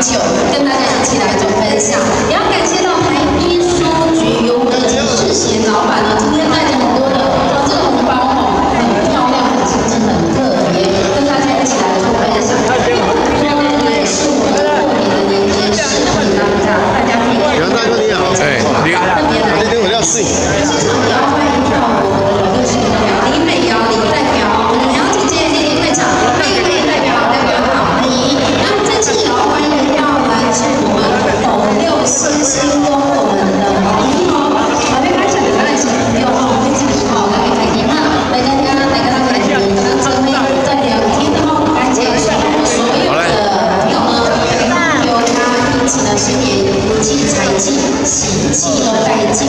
酒，跟大家一起来做分享。也要感谢到台一书局有我们的世贤老板呢，今天带着很多的这个红包哦，很漂亮、很精致、很特别，跟大家一起来做分享。也是我们过年的年节视频当中，大家可以看到特别来。今天我要睡。现场也要欢迎到我们的六十代表李美瑶李代表，我们的苗姐姐莅临会场，丽丽代表好，欢迎。那么这次也要欢迎到来自我们6星星宫我们的好朋友，还没开始的爱情朋友哦，一起好来开天啊，来跟大家来聊天，在聊天的哦，感谢所有的朋友呢，由他一起的新年福气财气喜气都带进。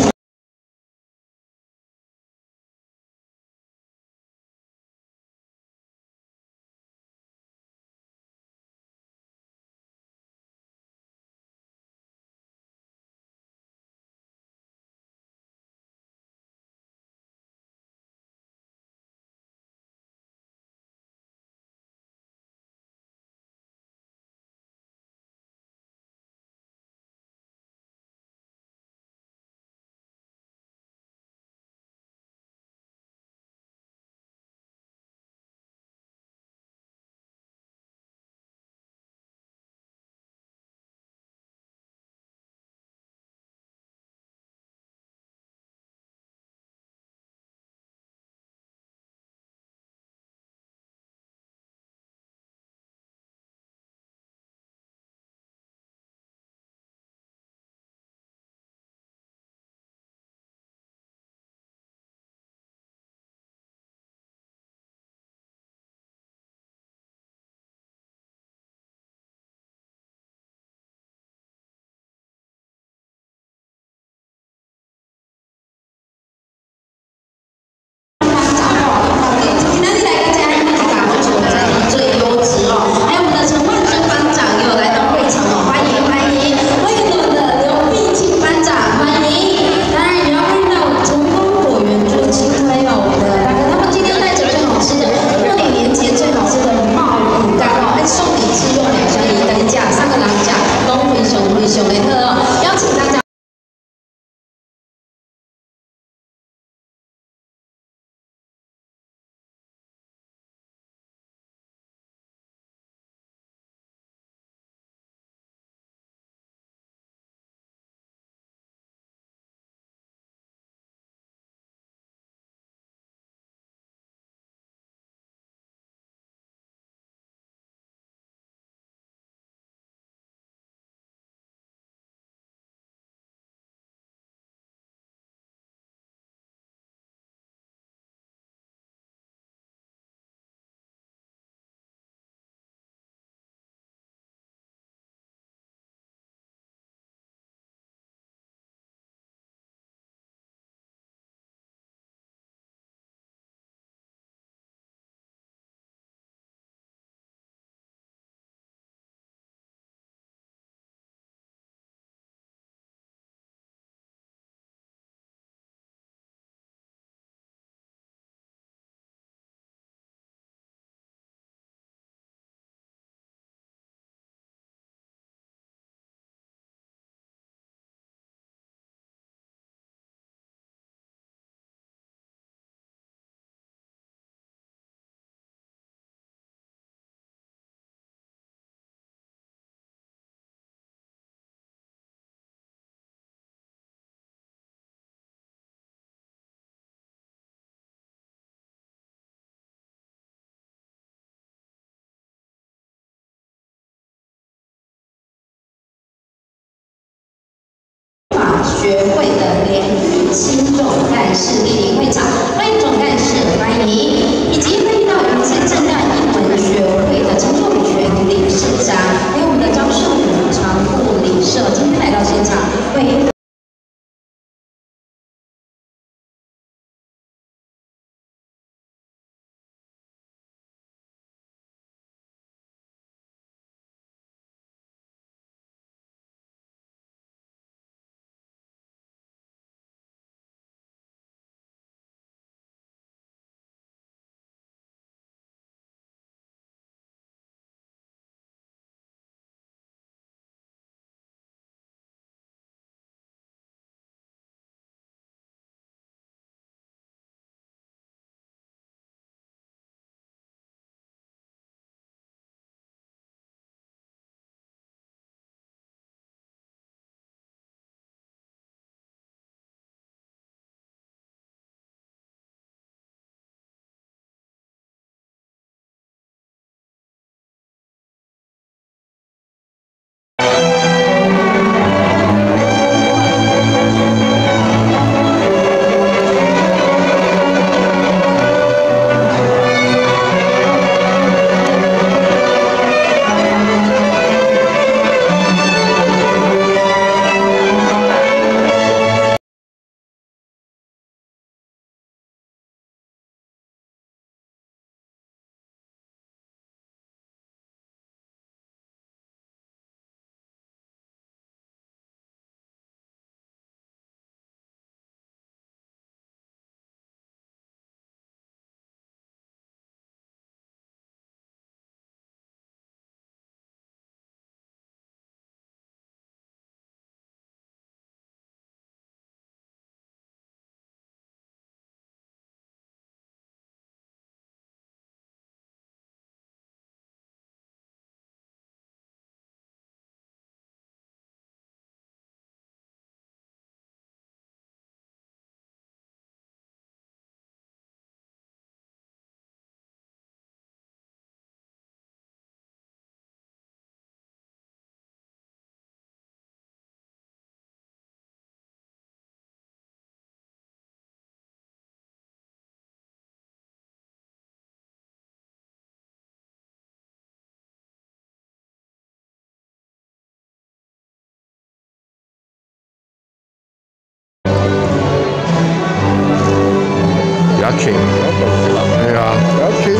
学会的联谊新总干事莅临会场，欢迎总干事，欢迎，以及欢迎到云县正大英文学会的陈仲全理事长，还有我们的张胜武常务理事，今天来到现场为。群，对啊，群。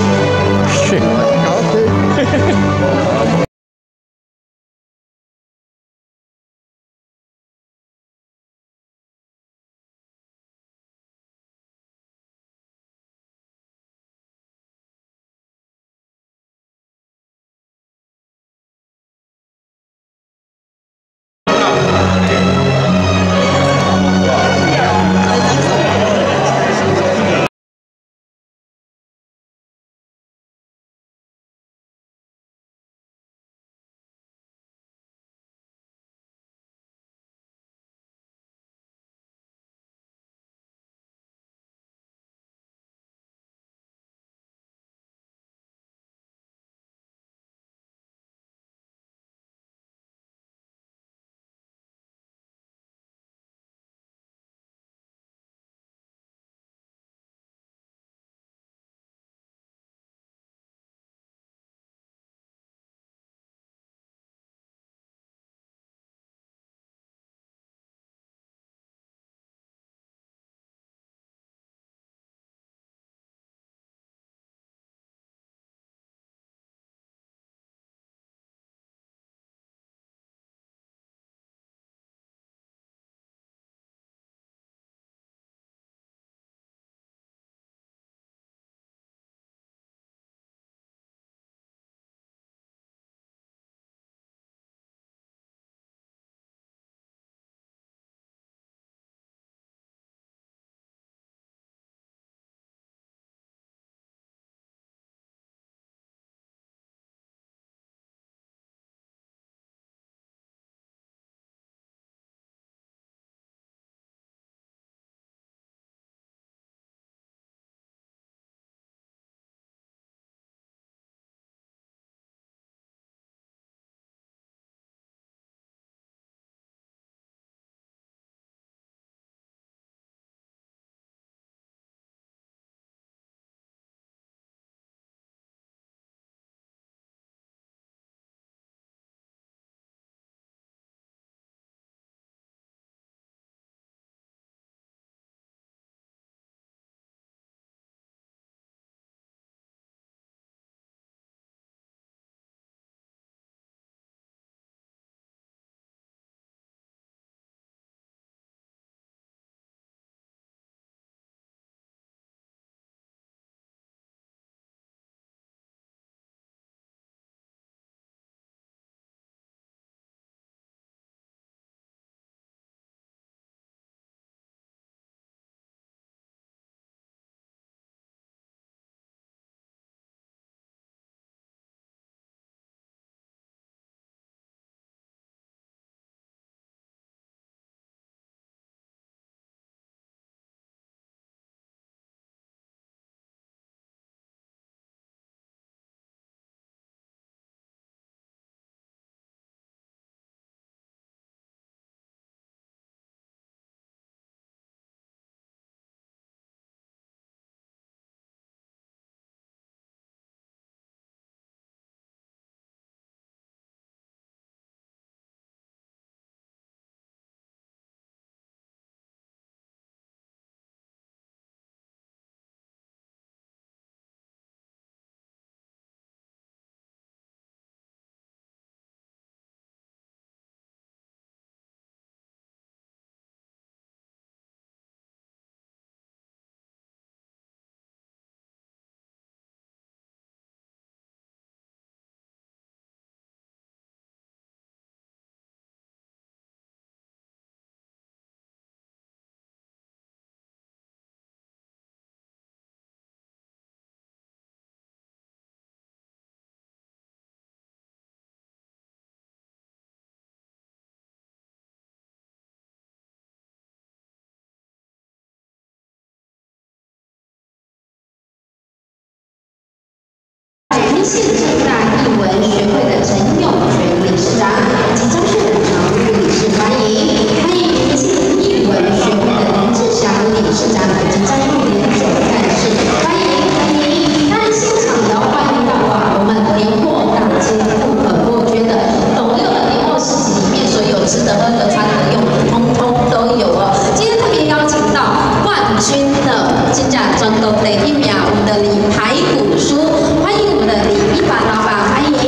县政大艺文学会的陈永全理事长及张氏的常务理事欢迎，欢迎民县艺文学会的林志祥理事长及张玉莲总干事，欢迎。当然现场也要欢迎到我们年货大街不可或缺的董六的年货市集里面所有吃的、喝的、穿的、用的，通通都有哦。今天特别邀请到万冠军的真正全国第1名，我们的李排骨酥，欢迎我们的李一凡老板，欢迎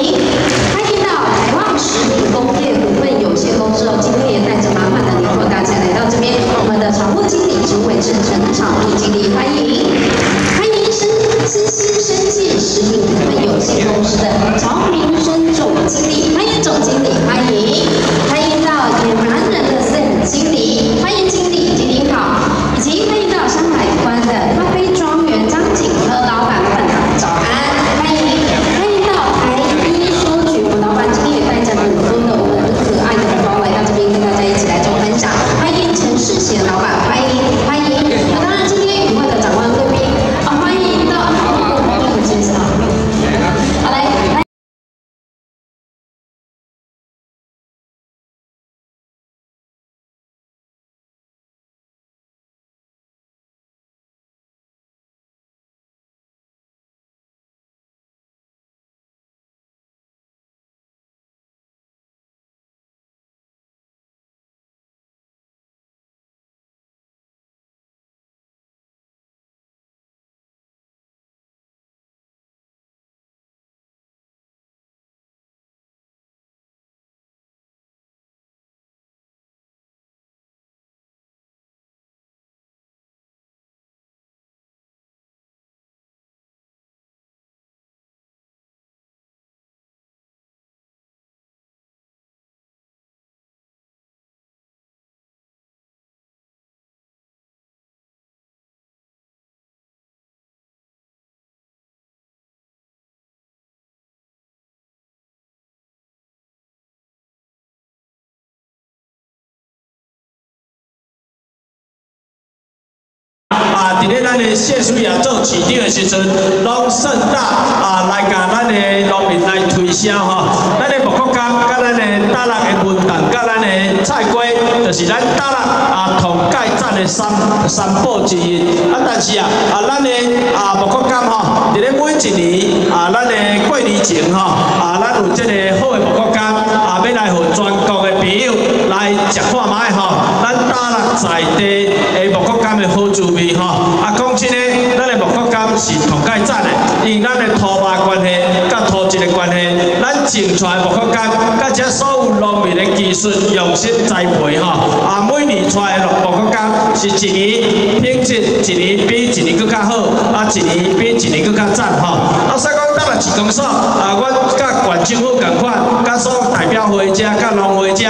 到台旺食品工业股份有限公司哦，今天也带着满满的礼物大家来到这边，我们的常务经理陈伟正陈常务经理，欢迎思新生技食品股份有限公司的曹明生总经理，欢迎总经理，欢迎到野蛮人的Sam经理，欢迎经理好，以及欢迎到山海关的咖啡庄园张景和老板们，早安，欢迎到台一书局，我们老板今天也带着很多的我们很可爱的包来到这边跟大家一起来做分享，欢迎陈世贤老板，欢迎，当然今天与会的长官贵宾，欢迎到我介绍，好来。伫咧咱的谢水亚做市长的时阵，拢盛大来甲咱的农民来推销吼。咱的木瓜柑、甲咱的大陆的文旦、甲咱的菜瓜，就是咱大陆同盖赞的三宝之一。但是咱的木瓜柑吼，伫咧每一年咱的过年前吼，咱有这个好的木瓜柑要来互全国的朋友来食看卖吼。咱大陆在地的木瓜柑的好滋味吼。讲真诶，咱的木瓜柑是同盖赞的，因咱的土巴关系、甲土质的关系，咱种出来木瓜柑，甲这所有农民的技术用心栽培吼，每年出来的木瓜柑是一年品质一年比一年更较好，一年比一年更较赞吼。所以讲，咱也市公所阮甲县政府共款，甲所有代表会者、甲农会者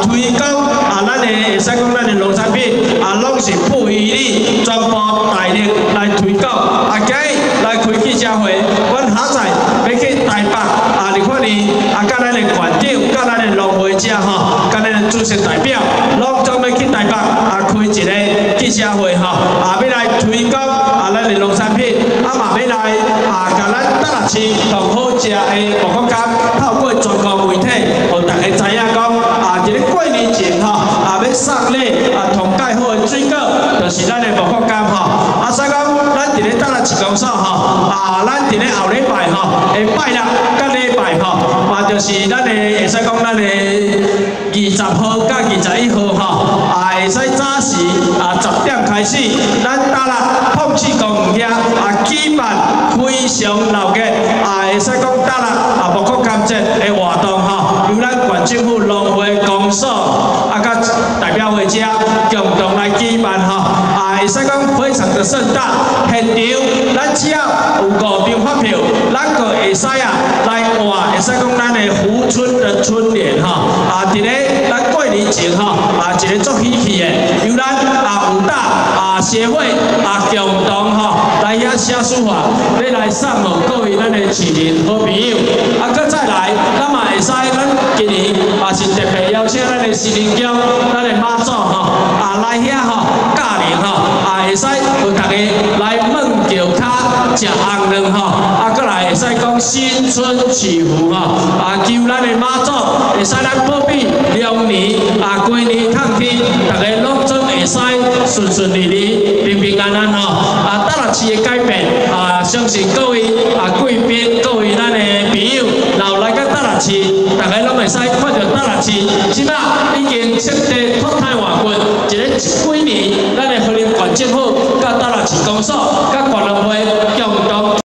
推广咱的会使讲咱的农产品拢是不遗余力，全部大力来推广。今日来开记者会，阮下载要去台北你看哩甲咱的县长、甲咱的农会者吼，甲咱的主席代表，拢准备去台北开一个记者会吼，要来推广咱的农产品，嘛要来甲咱大陆市同好食的木瓜柑，透过全国媒体，互大家知影讲伫咧过年前吼要送礼同盖好的水果，就是咱的木瓜柑吼。所以讲，咱伫咧大陆市公所吼，咱伫咧后礼拜吼，下拜六甲礼拜吼，嘛就是咱的会使讲咱的20号甲21号吼，会使早时10点开始，咱大陆碰市公园遐举办非常热烈会使讲大陆木瓜柑节的活动吼，由咱县政府农会公所甲代表会者共同来举办吼，会使讲非常的盛大。现场咱只要有5张发票，咱就会使来换，会使讲咱的福村的春联吼，伫咧咱过年前吼，一个足喜气的，由咱武大协会共同吼来遐写书法，要来送互各位咱的市民好朋友。搁再来，咱嘛会使咱今年是特别邀请咱的市民乡、咱的妈祖吼来遐吼驾灵吼，会使有大家来问叫卡食红卵吼，搁来会使讲新春祈福吼，求咱的妈祖会使咱保庇龙年过年抗天，大家拢总会使顺顺利利、平平安安吼。大陆市的改变相信各位贵宾、各位咱的朋友，然后来到大陆市，大家拢会使看到大陆市，即摆已经彻底脱胎换骨，一个几年，咱的和平县政政府、甲大陆市公所、甲管委会共同。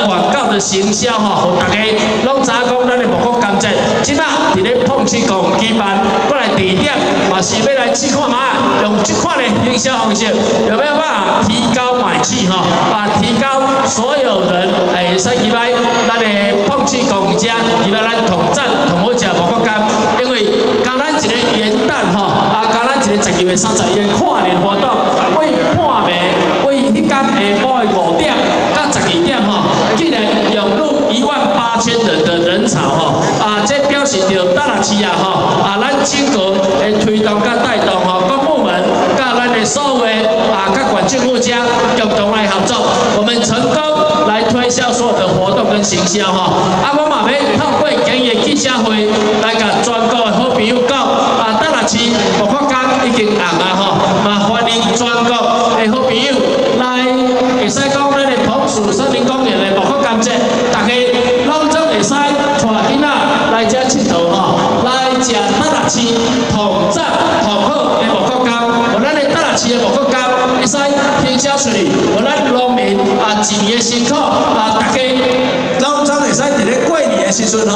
广告的行销吼，互大家拢知影讲咱的木工甘蔗，即摆伫咧碰市公举办，过来地点嘛是要来试看卖，用即款的营销方式，有没有办法提高买气吼？提高所有人会使入来咱的碰市公家，入来咱统战同好食木工甘，因为刚咱一个元旦吼，刚咱一个12月31日跨年活动，为半暝，为迄天下晡的5点到12点吼。竟然涌入18000人的人潮吼，这表示着大陆市咱整个的推动甲带动各部门甲咱的所有各县政府家共同来合作，我们成功来推销所有的活动跟行销我嘛要透过今日记者会来甲全国的好朋友讲，大陆市木工甘已经红嘛欢迎全国的好朋友来，会使讲咱的彭树森林公园的木工甘蔗，大家拢总会使带囡仔来遮佚佗来。市同赞同好的木国工，和咱的大lak市的木国工会使轻车顺利，和咱农民一年的辛苦大家拢总会使伫咧过年的时阵享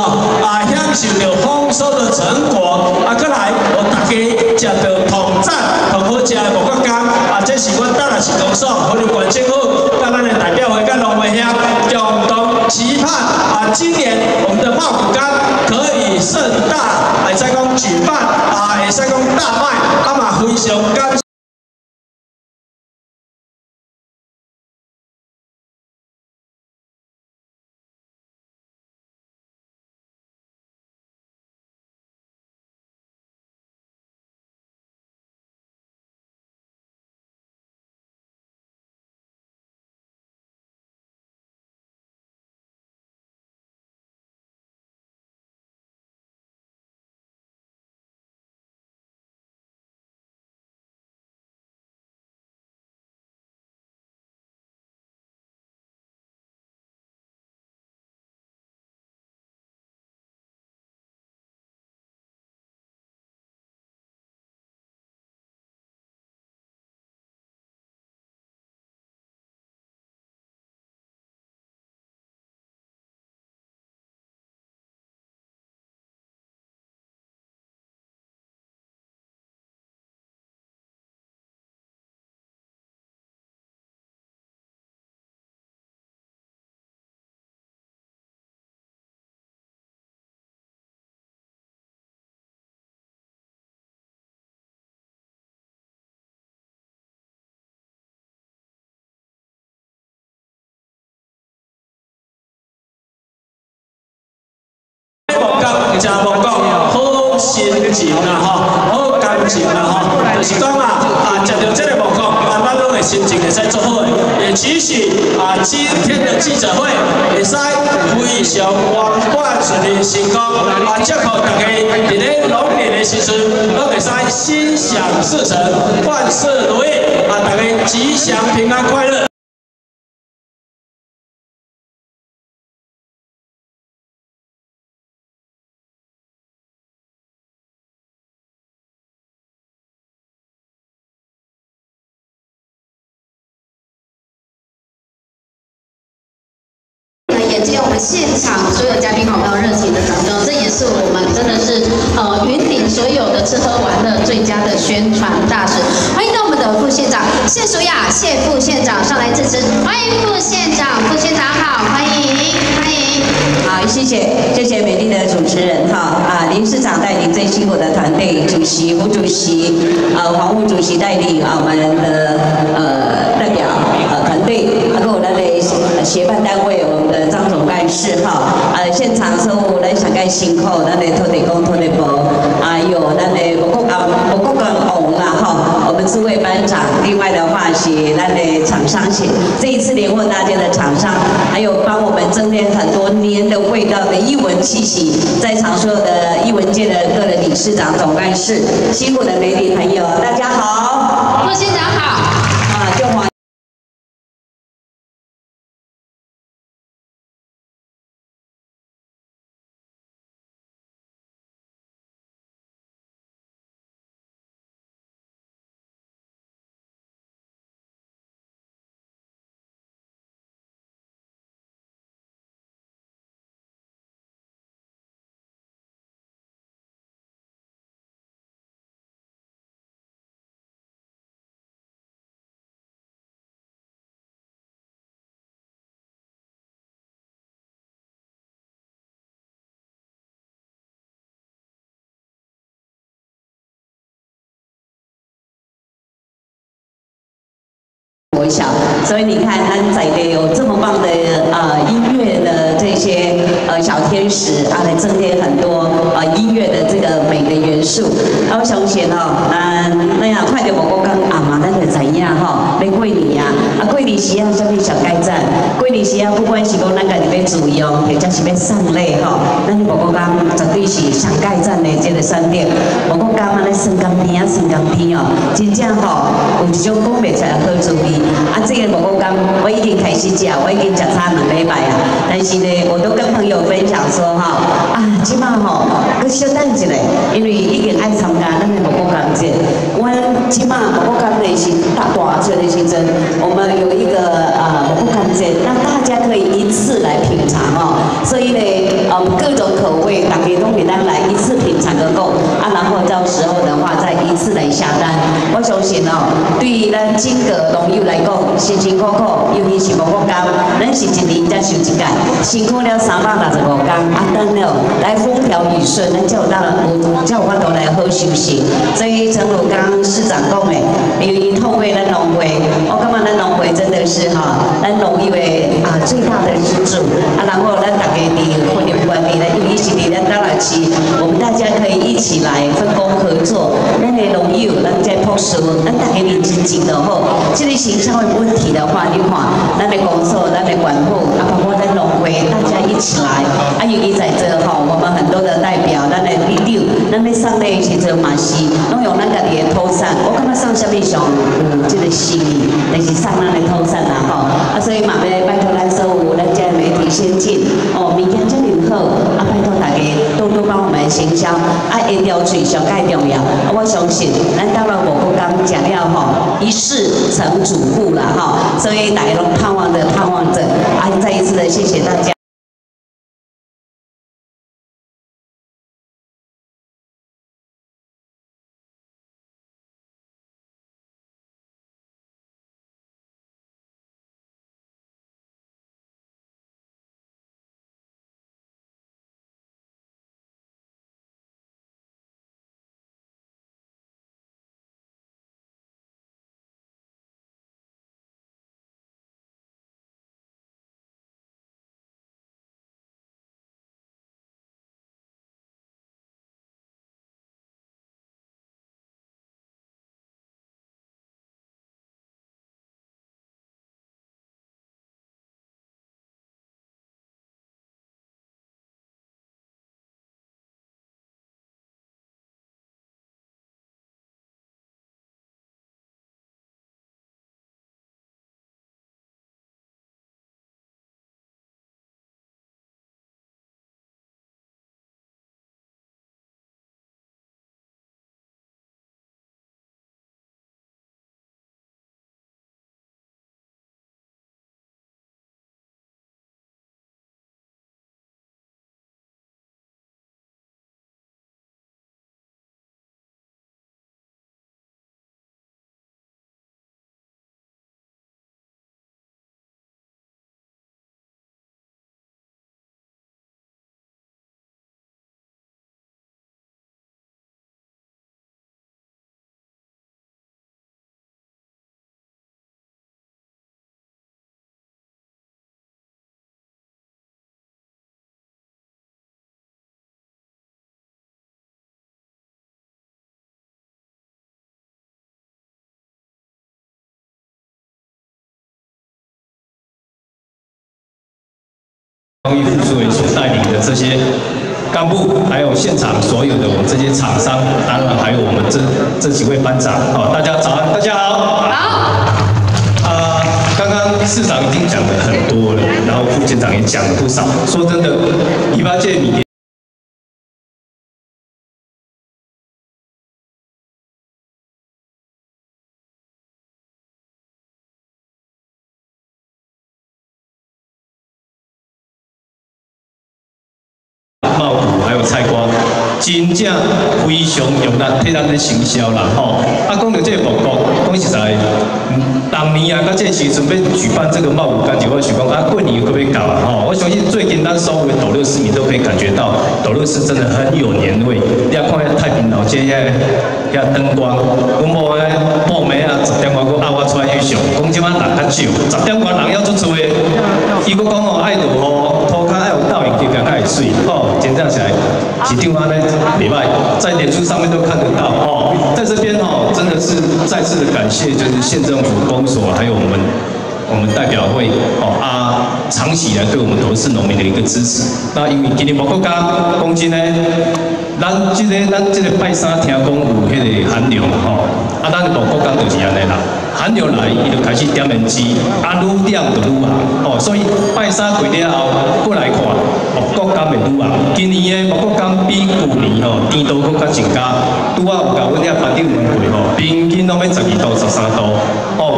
受到丰收的成果再来和大家食到同赞同好食的木国工这是阮大lak市公所和刘县政府甲咱的代表会甲农会乡共同期盼今年我们的茂谷柑可以盛大，会使讲举办会使讲大卖嘛非常感谢。真无讲好心情好感情就是讲食到这个木瓜咱拢会心情会使做好的。也期许今天的记者会会使非常圆满顺利成功祝福大家伫咧龙年的时阵，拢会使心想事成，万事如意大家吉祥平安快乐。也借我们现场所有嘉宾好朋友热情的掌声，这也是我们真的是云林所有的吃喝玩乐最佳的宣传大使。欢迎到我们的副县长谢淑雅谢副县长上来致辞，欢迎副县长，副县长好，欢迎欢迎。好，谢谢美丽的主持人林市长带领最辛苦的团队，主席、副主席、黄副主席带领我们的代表团队，还有我们的协办单位，我们的张总干事现场所有咱上届辛苦，咱的土地公、土地婆，还有咱的木国工红我们诸位班长，另外的话是咱的厂商这一次连获大件的厂商，还有帮我们增添很多年的味道的艺文气息，在场所有的艺文界的各个理事长、总干事，辛苦的媒体朋友，大家好，副县长好。就黄。国小，所以你看，安仔的有这么棒的音乐的这些小天使来增添很多音乐的这个美的元素。我相信那样快点我讲嘛，咱就知影要过年过过年时啊，什么小改赞？过年时啊，不管是讲咱家己要自用，或者是要送礼吼，咱无国讲绝对是上改赞的这个选择。无国讲安尼酸甘甜啊，酸甘甜哦，真正吼有一种讲袂出来好滋味。啊，这个无国讲，我已经开始食，我已经食差2礼拜啊。但是呢，我都跟朋友分享说哈，啊，即马吼，佮小等一下，因为已经爱参加咱的无国讲节。我即马无国讲的是大节的时阵，我们有一个无国讲节，让大家可以一次来品尝哦。所以呢，各种口味，大家都给咱来一次品尝个够啊，然后到时候的话再一次来下单。我相信哦，对于咱整个农友来讲，辛辛苦苦，尤其是无国讲，咱是一年才收一届，辛苦了365天，啊，等了来风调雨顺，咱才有法度来好休息。所以陈鲁刚市长讲的，由于透过咱农会，我感觉咱农会真的是哈，咱农友的最大的支柱啊，然后咱大家伫婚姻管理，尤其是伫咱大热期，我们大家可以一起来分工合作，咱的农友，咱在朴实，咱大家认真做就好。这个行销的问题的话，你看，咱的工作，咱的管护，啊，包括咱农会，大家一起来，啊，尤其在这哈，我们很多的代表，咱的第六，咱要上的时阵嘛是，拢用咱家己的土产，我感觉上什么上有这个心意，就是上咱的土产啦吼，啊，所以嘛要拜托咱所有咱这媒体先进，哦，物件遮尔好，啊，拜托大家多多帮我们行销，啊，一条嘴上介重要，啊，我相信咱到了五谷刚食了吼，一世成主妇啦吼，所以大家都盼望着，啊，再一次的谢谢大家。公益复苏委所带领的这些干部，还有现场所有的我们这些厂商，当然还有我们这几位班长，大家早安，大家好。好。刚刚市长已经讲了很多了，然后副县长也讲了不少。说真的，18届米。茂谷还有菜瓜，真正非常用力替咱咧行销啦吼。讲到这个报告，讲实在，当年啊，到这时阵要举办这个茂谷柑节，我想讲过年可不可以搞啊吼？我相信最近咱所有的斗六市民都可以感觉到，斗六市真的很有年味。你看遐太平老街遐灯光，我无咧报名啊，10点外我压我出来翕相，讲即摆人较少，10点外人要出做诶。伊佫讲爱落雨，涂骹爱有倒影，更加会水真正起来，市场安尼袂歹，在脸书上面都看得到在这边真的是再次的感谢，就是县政府公所还有我们我们代表会长期以来对我们头氏农民的一个支持。那因为今日无国家讲真呢，咱这个拜山听讲有迄个寒流咱无国家就是安尼啦。寒流来，伊就开始点燃机，愈点就愈红所以拜山过了后，过来看木国感会愈红。今年的木国感比旧年甜度更加增加。拄有甲阮遐班长问过平均拢要12度、13度。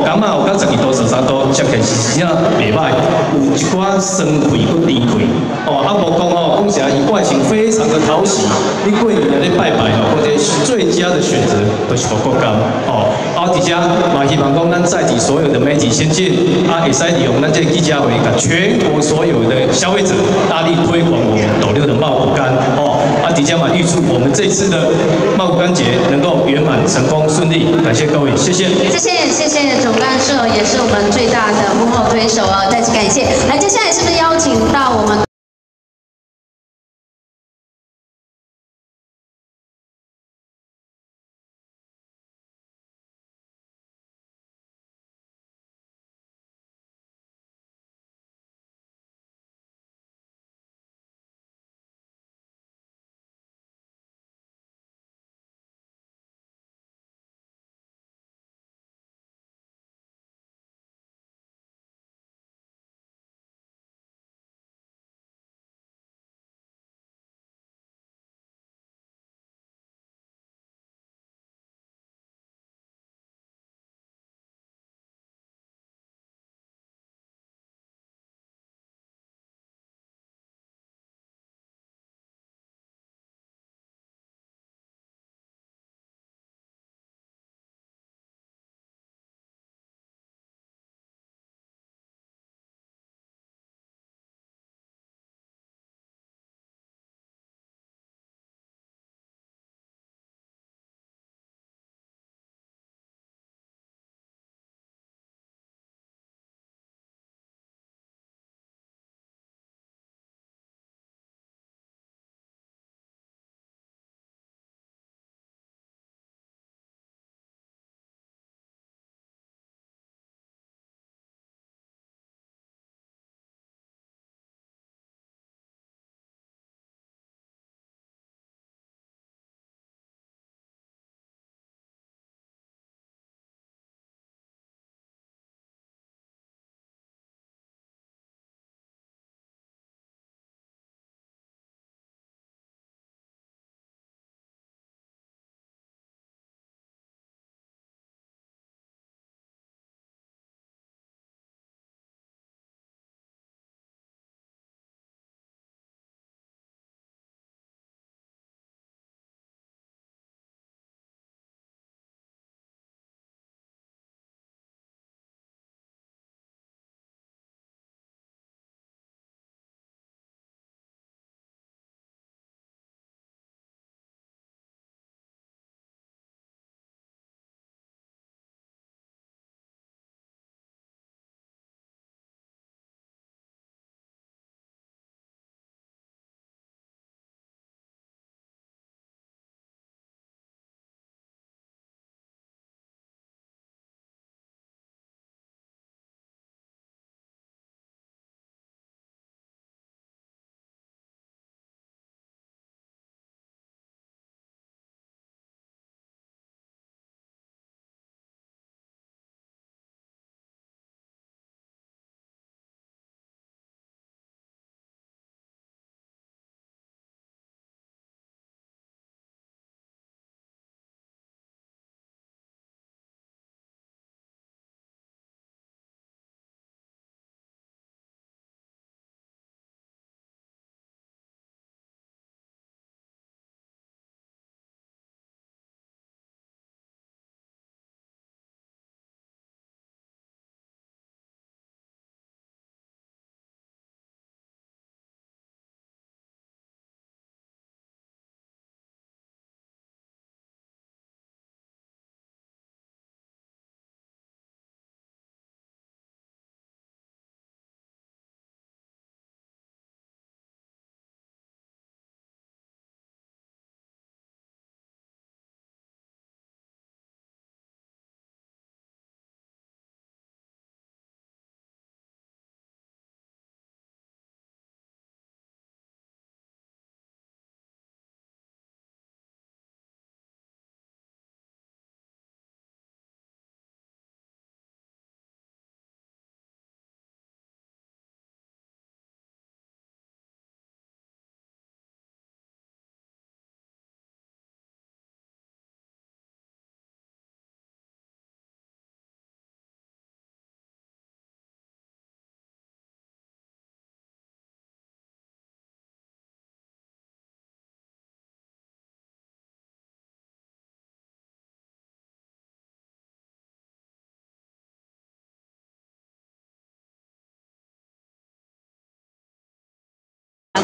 感冒有到12度、13度，接近是真袂歹，有一寡酸气佮甜气。无讲啥，伊外形非常的讨喜。你过年来咧拜拜或者最佳的选择就是木国感而且嘛希望讲咱在地所有的媒体先进会使利用咱这记者会，甲全国所有的消费者大力推广我们斗六的茂谷柑而且嘛预祝我们这次的茂谷柑节能够圆满成功顺利。感谢各位，谢谢。谢谢总干事，也是我们最大的幕后推手再次感谢。来，接下来是不是邀请到我们？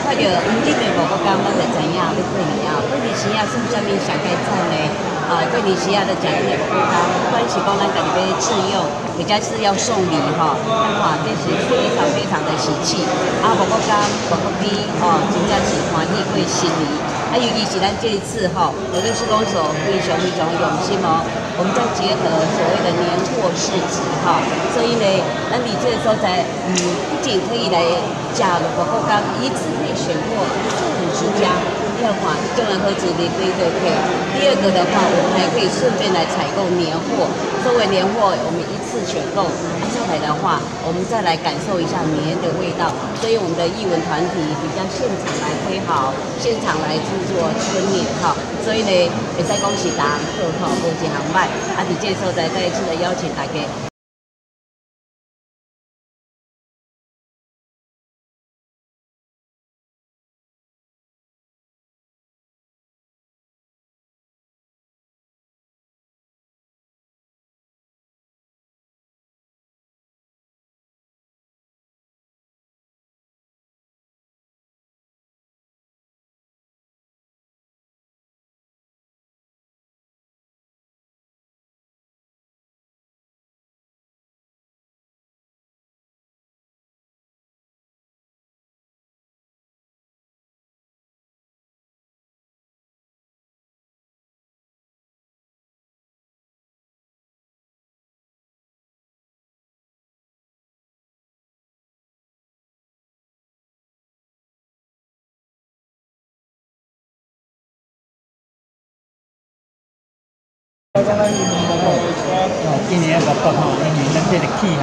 看到你哋无个讲，咱就知影要过年啊。过年时啊，是啥物上该赞呢？过年时啊，就食你的无个讲，不管是讲咱家己要自用，或者是要送礼哈，哇，这是非常非常的喜气。无个讲，无个比真正是欢喜过新年。尤其是咱这一次我跟施工所非常非常用心哦。我们在结合所谓的年货市集所以呢，咱伫这个所在，不仅可以来加入包括讲一次可以选货40家，第二款就能和子离对对配。第二个的话，我们还可以顺便来采购年货，作为年货，我们一次选购，上来的话，我们再来感受一下年的味道。所以我们的艺文团体比较现场来挥毫，现场来制作春联所以呢，会使讲是大行好无一行歹。伫这所在再一次的邀请大家。今年6月因为咱这个气候，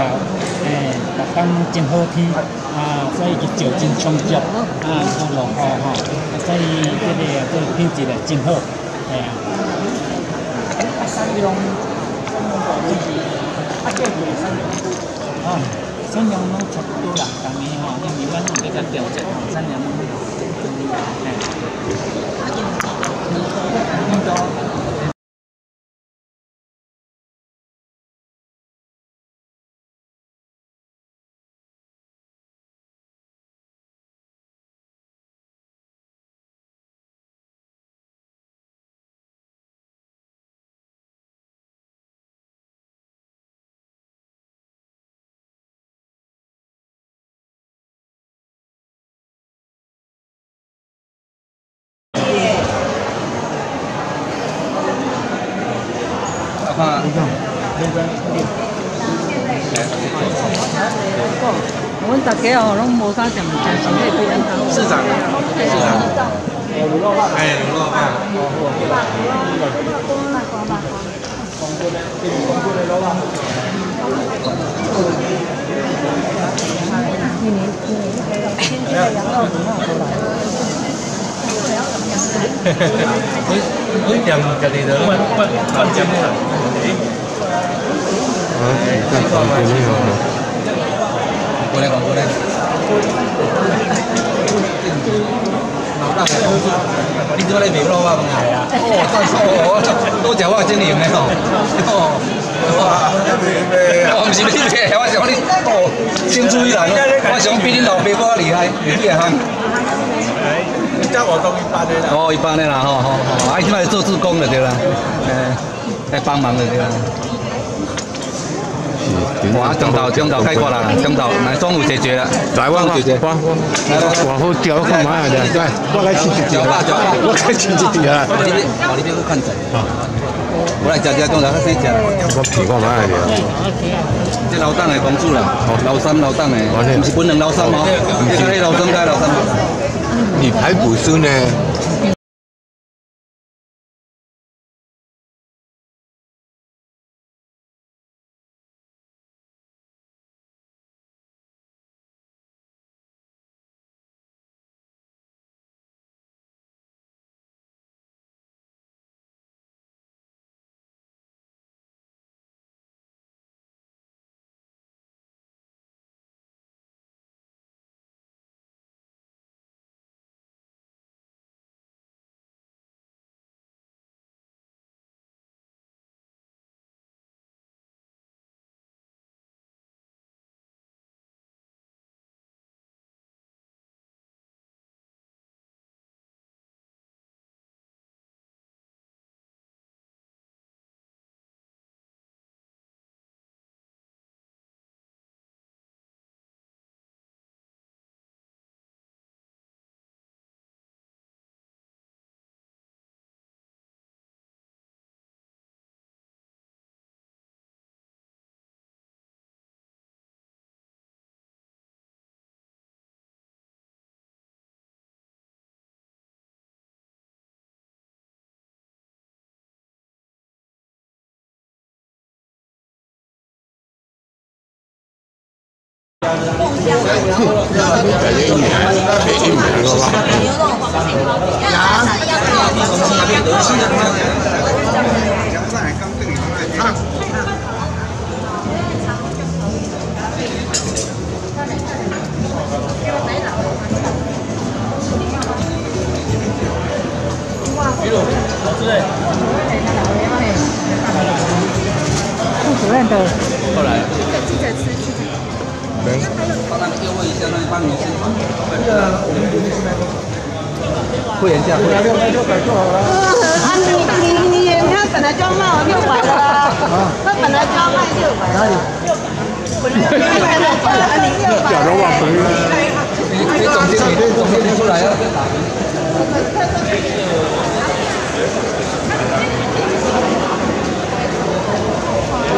逐天真好天所以日照真充足无落雨所以这个品质真好，产量拢差不多啦，同年因为阮比较调整产量阮大家拢无敢食物件，是迄几样头。市长，卤肉饭，卤肉饭。我点家己的饭酱啦。过来，过来。你做咧卖肉啊？系啊。多食我精灵的哇！我唔是你卖，我想你青出于蓝。我想比恁老爸搁厉害，有几项？叫我当一般的啦。一般的啦，起码做志工的对啦，来帮忙的对啦。中岛开过啦，中岛来中午解决了，来我解决。我好钓干嘛的？对，我来亲自钓，我来亲自钓啊。我呢边去看诊。我来家中岛去先食。我皮干嘛的？这老档的公主啦，老三老档的，不是本人老三哦，这个老三该老三。你排骨酥呢？副主任的。后来。记着吃，记着。帮他们优惠一下，帮你吃。会员价，你看本来就要卖我600的啦，他本来就要卖600。哪里？假的话，你总经理出来啊！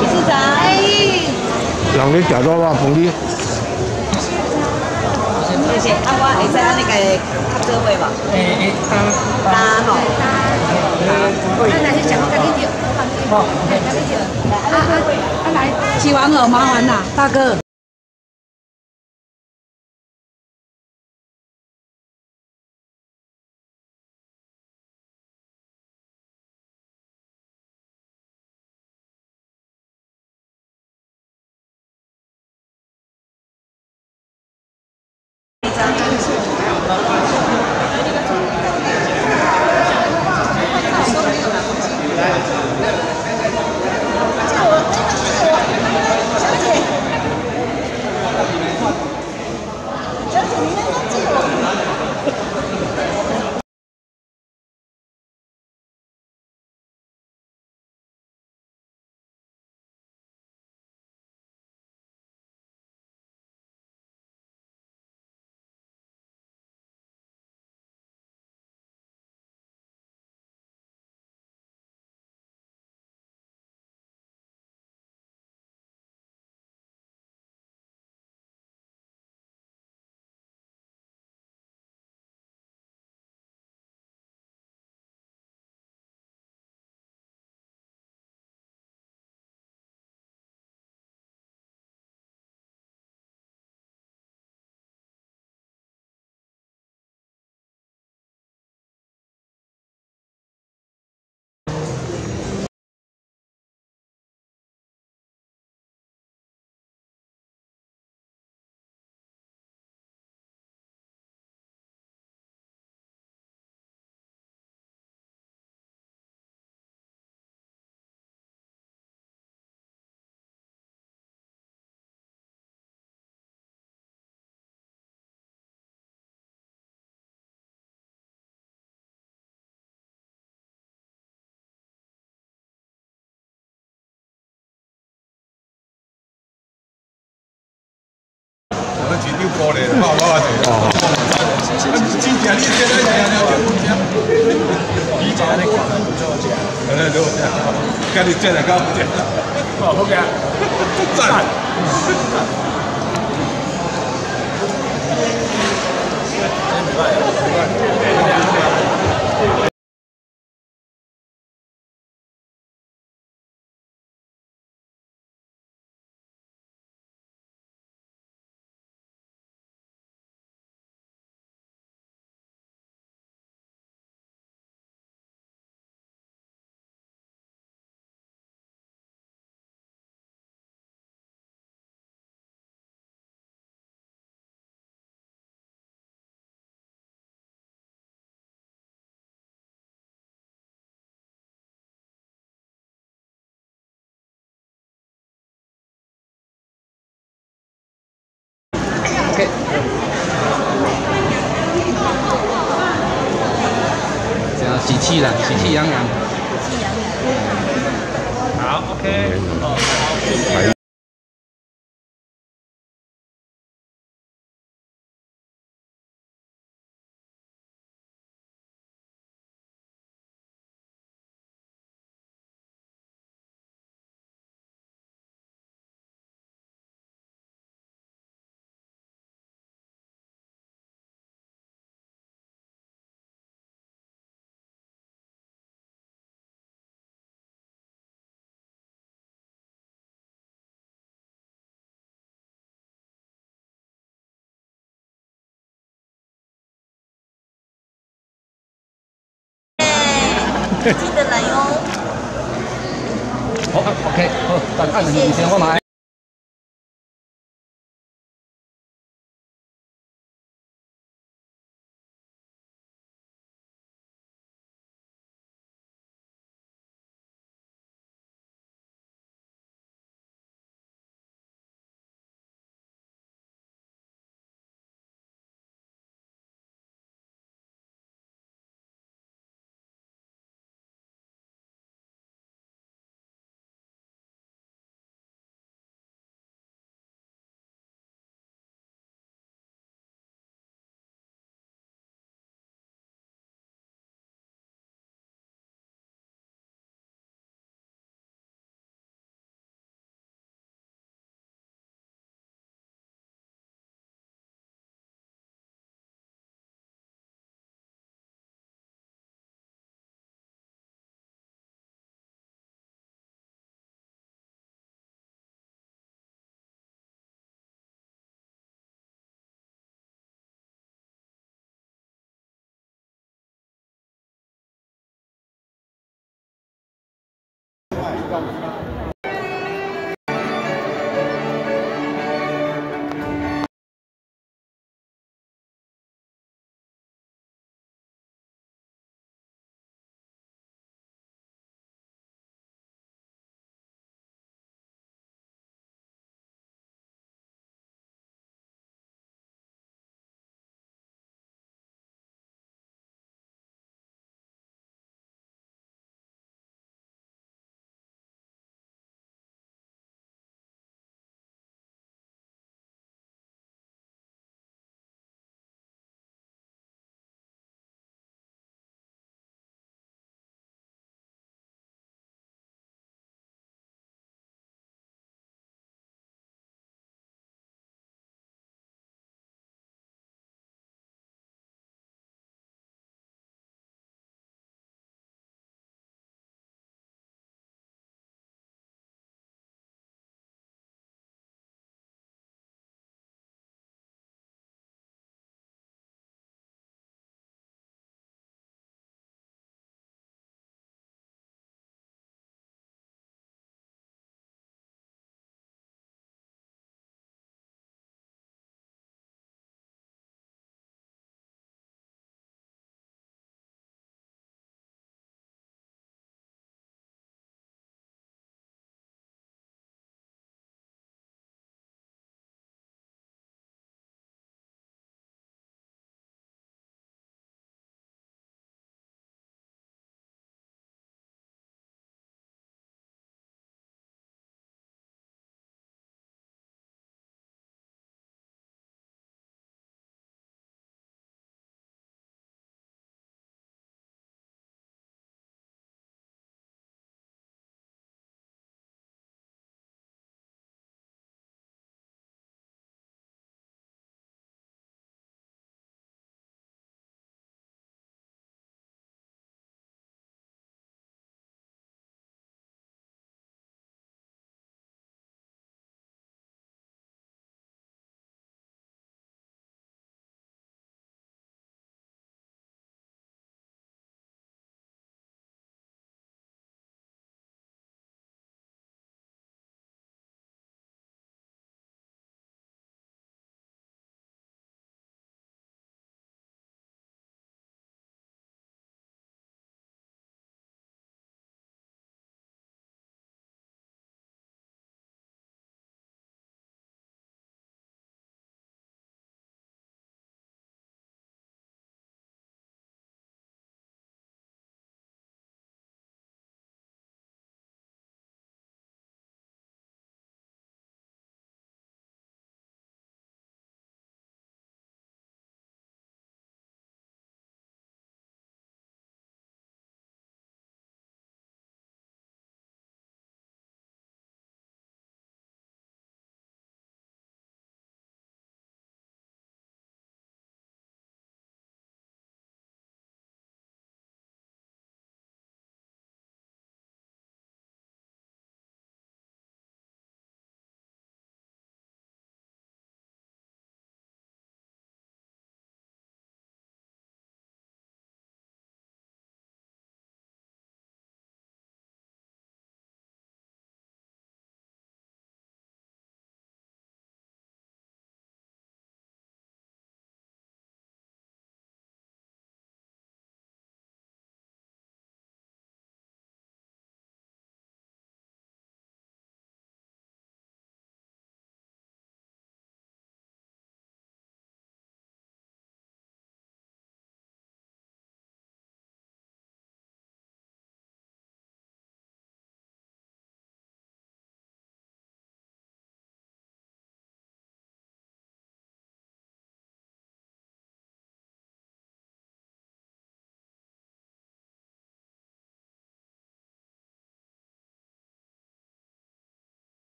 理事长，人咧食到话饭哩。谢谢。啊，我会使安尼个较做伙无？搭吼。那是想要跟你聊，好，跟你聊。来，洗完耳麻烦啦，大哥。钱丢过嚟，包包下钱。哦。之前呢只咧，以前咧講到咗只，係咯，跟住真係交只，哦好嘅，真。OK， 这样喜气了，喜气洋洋。好 ，OK， 好。记得来哟。好，OK，好，咱按你先我买。